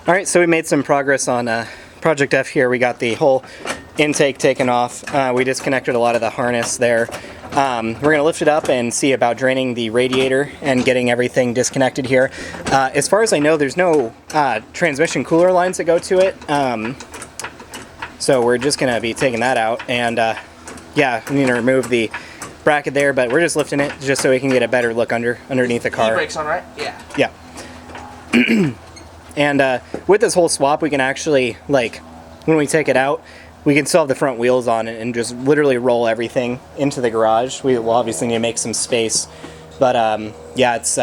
All right, so we made some progress on Project F here. We got the whole intake taken off. We disconnected a lot of the harness there. We're going to lift it up and see about draining the radiator and getting everything disconnected here. As far as I know, there's no transmission cooler lines that go to it. So we're just going to be taking that out. And yeah, we need to remove the bracket there, but we're just lifting it just so we can get a better look underneath the car. E-brakes on, right? Yeah. Yeah. And with this whole swap, we can actually, like, when we take it out, we can still have the front wheels on it and just literally roll everything into the garage. We will obviously need to make some space, but yeah, it's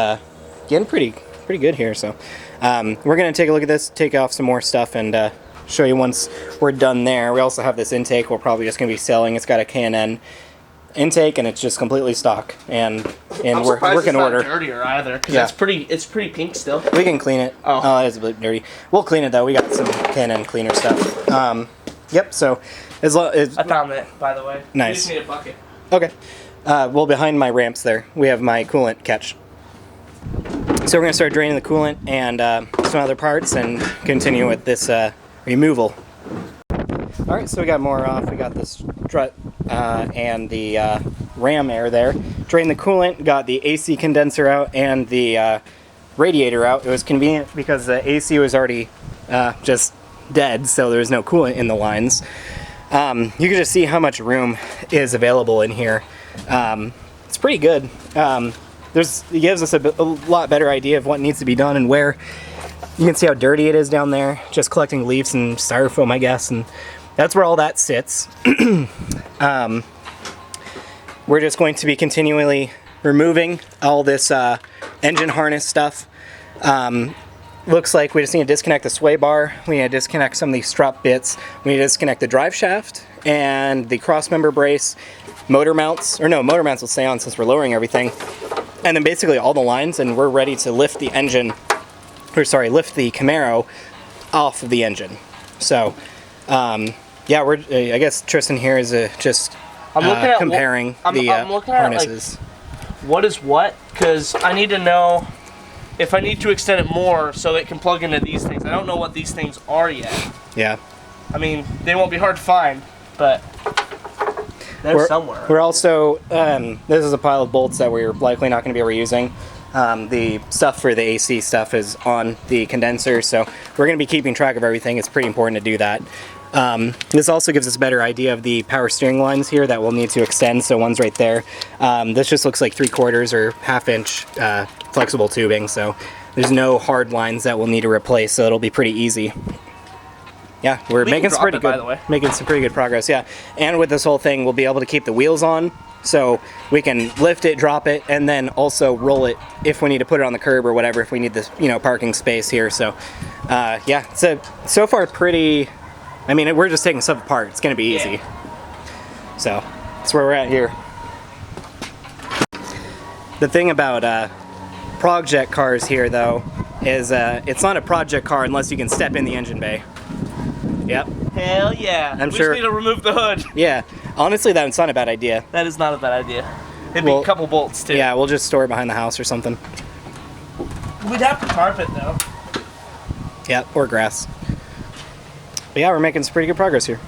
getting pretty good here. So we're gonna take a look at this, take off some more stuff, and show you once we're done there. We also have this intake we're probably just gonna be selling. It's got a K&N intake, and it's just completely stock, and we're working order. It's not dirtier either, because it's pretty pink still. We can clean it. Oh, it is a bit dirty. We'll clean it though. We got some K&N cleaner stuff. Yep. So I found it, by the way. Nice. You just need a bucket. Okay. Well, behind my ramps there, we have my coolant catch. So we're gonna start draining the coolant and some other parts, and continue with this removal. All right, so we got more off. We got this strut and the ram air there. Drained the coolant, got the AC condenser out and the radiator out. It was convenient because the AC was already just dead, so there was no coolant in the lines. You can just see how much room is available in here. It's pretty good. It gives us a lot better idea of what needs to be done and where. You can see how dirty it is down there, just collecting leaves and styrofoam, I guess, and that's where all that sits. We're just going to be continually removing all this engine harness stuff. Looks like we just need to disconnect the sway bar. We need to disconnect some of these strut bits. We need to disconnect the drive shaft and the cross member brace, motor mounts will stay on since we're lowering everything. And then basically all the lines, and we're ready to lift the Camaro off of the engine. So, yeah, I guess Tristan here is just comparing the harnesses. What is what? Because I need to know if I need to extend it more so it can plug into these things. I don't know what these things are yet. Yeah. I mean, they won't be hard to find, but they're somewhere. We're also, this is a pile of bolts that we're likely not going to be reusing. The stuff for the AC stuff is on the condenser, so we're going to be keeping track of everything. It's pretty important to do that. This also gives us a better idea of the power steering lines here that we'll need to extend, so one's right there. This just looks like 3/4 or 1/2 inch flexible tubing, so there's no hard lines that we'll need to replace, so it'll be pretty easy. Yeah, we're making some pretty good progress, yeah. And with this whole thing, we'll be able to keep the wheels on, so we can lift it, drop it, and then also roll it if we need to put it on the curb or whatever, if we need this, parking space here. So, yeah, so far pretty. I mean, we're just taking stuff apart. It's going to be easy. Yeah. So, that's where we're at here. The thing about project cars here, though, is it's not a project car unless you can step in the engine bay. Yep. Hell yeah. We just need to remove the hood. Yeah. Honestly, that's not a bad idea. That is not a bad idea. It'd be a couple bolts, too. Yeah, we'll just store it behind the house or something. We'd have to tarp it, though. Yeah, or grass. But yeah, we're making some pretty good progress here.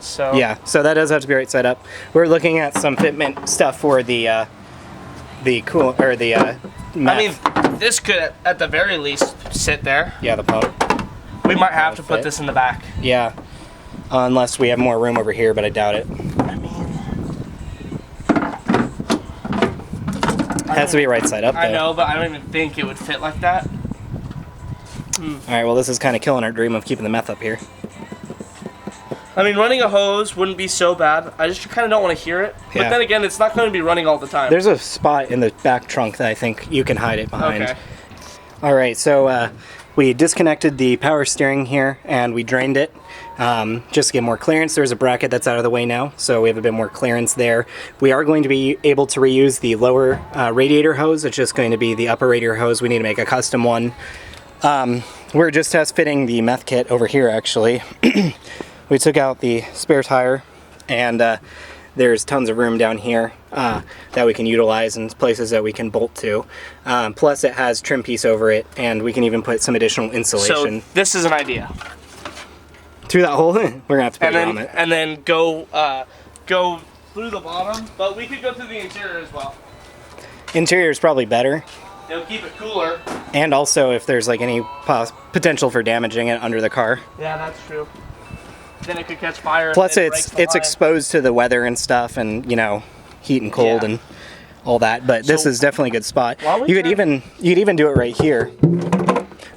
So. Yeah, so that does have to be right side up. We're looking at some fitment stuff for the Meth. I mean, this could, at the very least, sit there. Yeah, the pump. We might have to put this in the back. Yeah, unless we have more room over here, but I doubt it. I mean, it has to be right side up, though. I know, but I don't even think it would fit like that. Alright, well, this is kind of killing our dream of keeping the Meth up here. I mean, running a hose wouldn't be so bad. I just kind of don't want to hear it. Yeah. But then again, it's not going to be running all the time. There's a spot in the back trunk that I think you can hide it behind. Okay. Alright, so we disconnected the power steering here and we drained it just to get more clearance. There's a bracket that's out of the way now, so we have a bit more clearance there. We are going to be able to reuse the lower radiator hose. It's just going to be the upper radiator hose. We need to make a custom one. We're just test fitting the Meth kit over here, actually. We took out the spare tire and there's tons of room down here that we can utilize and places that we can bolt to. Plus it has trim piece over it, and we can even put some additional insulation. So this is an idea. Through that hole, we're gonna have to put a grommet. And then go through the bottom, but we could go through the interior as well. Interior is probably better. It'll keep it cooler. And also if there's like any potential for damaging it under the car. Yeah, that's true. Then it could catch fire. Plus it's exposed to the weather and stuff, and you know, heat and cold and all that. But this is definitely a good spot. You could even do it right here.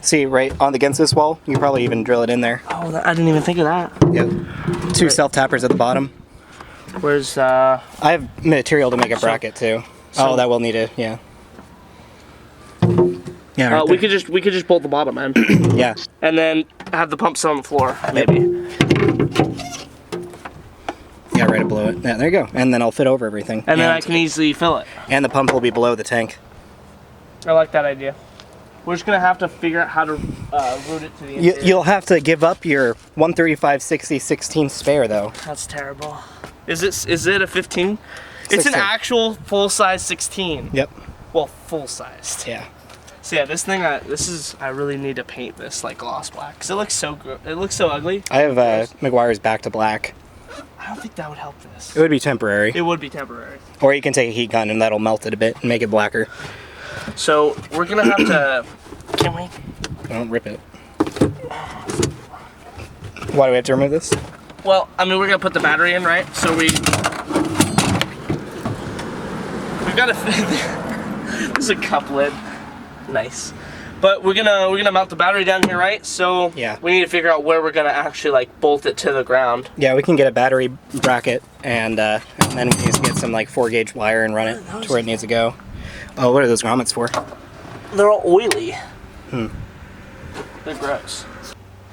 See, right on against this wall, you could probably even drill it in there. Oh, I didn't even think of that. Yep. Two self tappers at the bottom. Where's I have material to make a bracket too. Oh, that will need it. Yeah. Yeah. Right we could just bolt the bottom end. Yeah. And then have the pump sit on the floor, maybe. Yeah, right below it. Yeah, there you go. And then I'll fit over everything. And then I can easily fill it. And the pump will be below the tank. I like that idea. We're just gonna have to figure out how to route it to the interior. You'll have to give up your 135/60/16 spare though. That's terrible. Is it a 15? It's an actual full-size 16. Yep. Well, full-sized. Yeah. So yeah, this thing, I really need to paint this like gloss black because it looks so good. It looks so ugly. I have McGuire's back to black. I don't think that would help this. It would be temporary. It would be temporary. Or you can take a heat gun and that'll melt it a bit and make it blacker. So we're gonna have to. Can we? Don't rip it. Why do we have to remove this? Well, I mean, we're gonna put the battery in, right? So we've got to. There's a cup lid. Nice. But we're gonna mount the battery down here, right? So yeah, we need to figure out where we're gonna actually like bolt it to the ground. Yeah, we can get a battery bracket and then we can just get some like 4-gauge wire and run it to where it needs to go. Oh, what are those grommets for? They're all oily. Hmm. They're gross.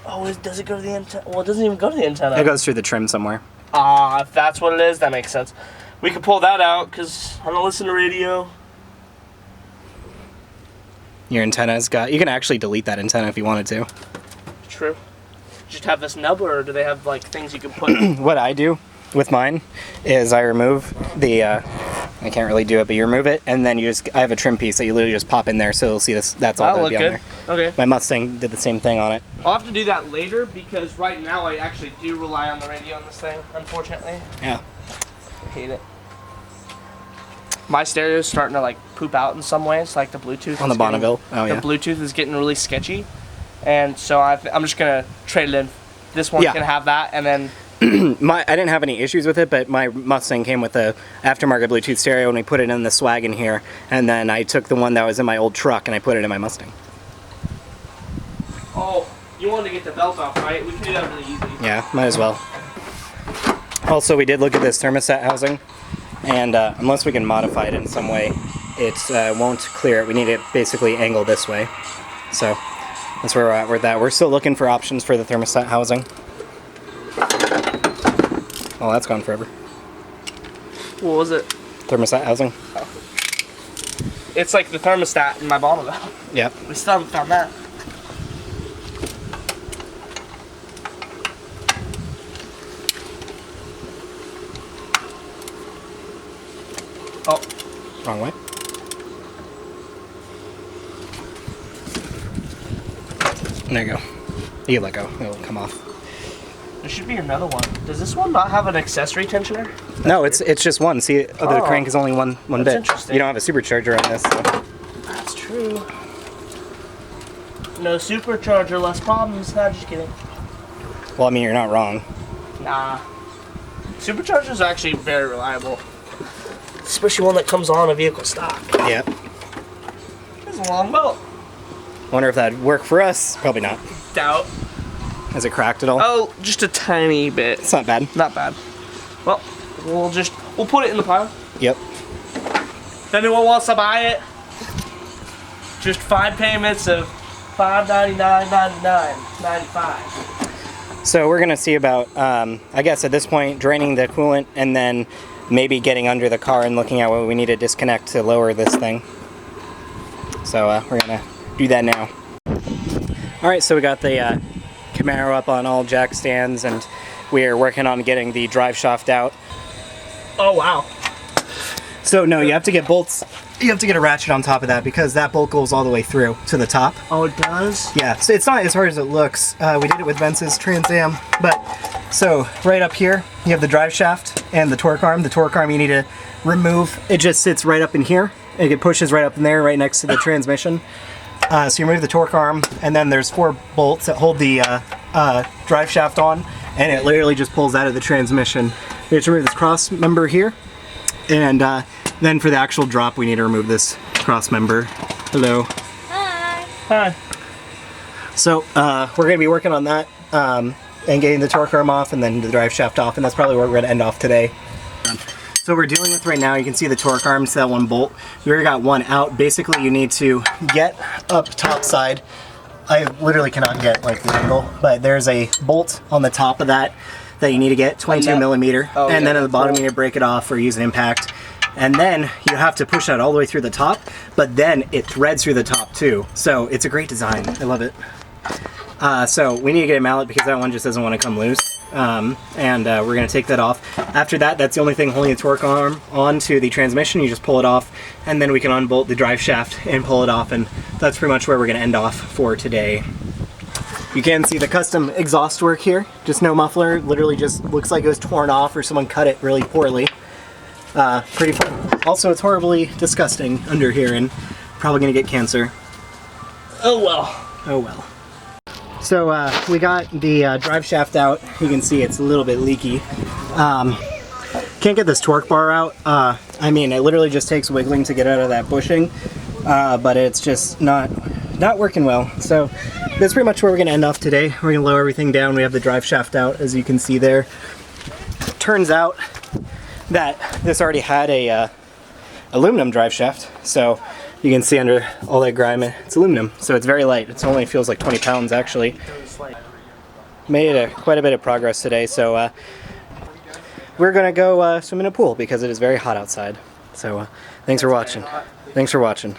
Oh, does it go to the antenna? Well, it doesn't even go to the antenna. It goes through the trim somewhere. Ah, if that's what it is, that makes sense. We could pull that out because I don't listen to radio. Your antenna's got. You can actually delete that antenna if you wanted to. True. Just have this nub, or do they have like things you can put? What I do with mine is I remove the. I can't really do it, but you remove it, and then you just. I have a trim piece that you literally just pop in there, so you'll see this. That's all that'll be on there. Okay. My Mustang did the same thing on it. I'll have to do that later because right now I actually do rely on the radio on this thing. Unfortunately. Yeah. I hate it. My stereo is starting to like poop out in some ways, like the Bluetooth. On the Bonneville? Oh, yeah. The Bluetooth is getting really sketchy. And so I'm just going to trade it in. This one can have that, and then... I didn't have any issues with it, but my Mustang came with a aftermarket Bluetooth stereo, and we put it in the swag in here. And then I took the one that was in my old truck, and I put it in my Mustang. Oh, you wanted to get the belt off, right? We can do that really easy. Yeah, might as well. Also, we did look at this thermostat housing. And unless we can modify it in some way, it won't clear it. We need it basically angled this way. So that's where we're at with that. We're still looking for options for the thermostat housing. Oh, that's gone forever. What was it? Thermostat housing. Oh. It's like the thermostat in my Bonneville. Yep. We still haven't found that. Oh. Wrong way. There you go. You let go. It'll come off. There should be another one. Does this one not have an accessory tensioner? No, it's just one. See, the crank is only one bit. Interesting. You don't have a supercharger on this. So. That's true. No supercharger, less problems. Nah, just kidding. Well, I mean, you're not wrong. Nah. Superchargers are actually very reliable. Especially one that comes on a vehicle stock. Yep. It's a long bolt. Wonder if that'd work for us. Probably not. Doubt. Has it cracked at all? Oh, just a tiny bit. It's not bad. Not bad. Well, we'll put it in the pile. Yep. If anyone wants to buy it, just 5 payments of $599.95. So we're gonna see about, I guess at this point, draining the coolant and then maybe getting under the car and looking at what we need to disconnect to lower this thing. So we're gonna do that now. All right, so we got the Camaro up on all jack stands, and we are working on getting the drive shaft out. Oh wow. So no, you have to get bolts. You have to get a ratchet on top of that because that bolt goes all the way through to the top. Oh, it does? Yeah, so it's not as hard as it looks. We did it with Vince's Trans Am, but so right up here, you have the drive shaft and the torque arm. The torque arm you need to remove. It just sits right up in here. It pushes right up in there, right next to the transmission. So you remove the torque arm, and then there's 4 bolts that hold the drive shaft on, and it literally just pulls out of the transmission. We have to remove this cross member here, and then for the actual drop, we need to remove this cross member. Hello. Hi. Hi. So we're going to be working on that and getting the torque arm off and then the drive shaft off, and that's probably where we're going to end off today. So we're dealing with right now, you can see the torque arms to that 1 bolt. We already got 1 out. Basically, you need to get up top side. I literally cannot get like the angle, but there's a bolt on the top of that you need to get, 22 millimeter, and then at the bottom you need to break it off or use an impact. And then you have to push that all the way through the top, but then it threads through the top too. So it's a great design. I love it. So we need to get a mallet because that one just doesn't want to come loose. We're going to take that off. After that, that's the only thing holding the torque arm onto the transmission. You just pull it off, and then we can unbolt the drive shaft and pull it off, and that's pretty much where we're going to end off for today. You can see the custom exhaust work here. Just no muffler. Literally just looks like it was torn off or someone cut it really poorly. Pretty fun. Also, it's horribly disgusting under here and probably going to get cancer. Oh well. Oh well. So we got the drive shaft out. You can see it's a little bit leaky. Can't get this torque bar out. I mean, it literally just takes wiggling to get out of that bushing, but it's just not working well. So that's pretty much where we're going to end off today. We're going to lower everything down. We have the drive shaft out, as you can see there. Turns out that this already had a aluminum drive shaft, so you can see under all that grime, it's aluminum, so it's very light. It only feels like 20 pounds actually. Made quite a bit of progress today, so we're gonna go swim in a pool because it is very hot outside. So thanks for watching. Thanks for watching.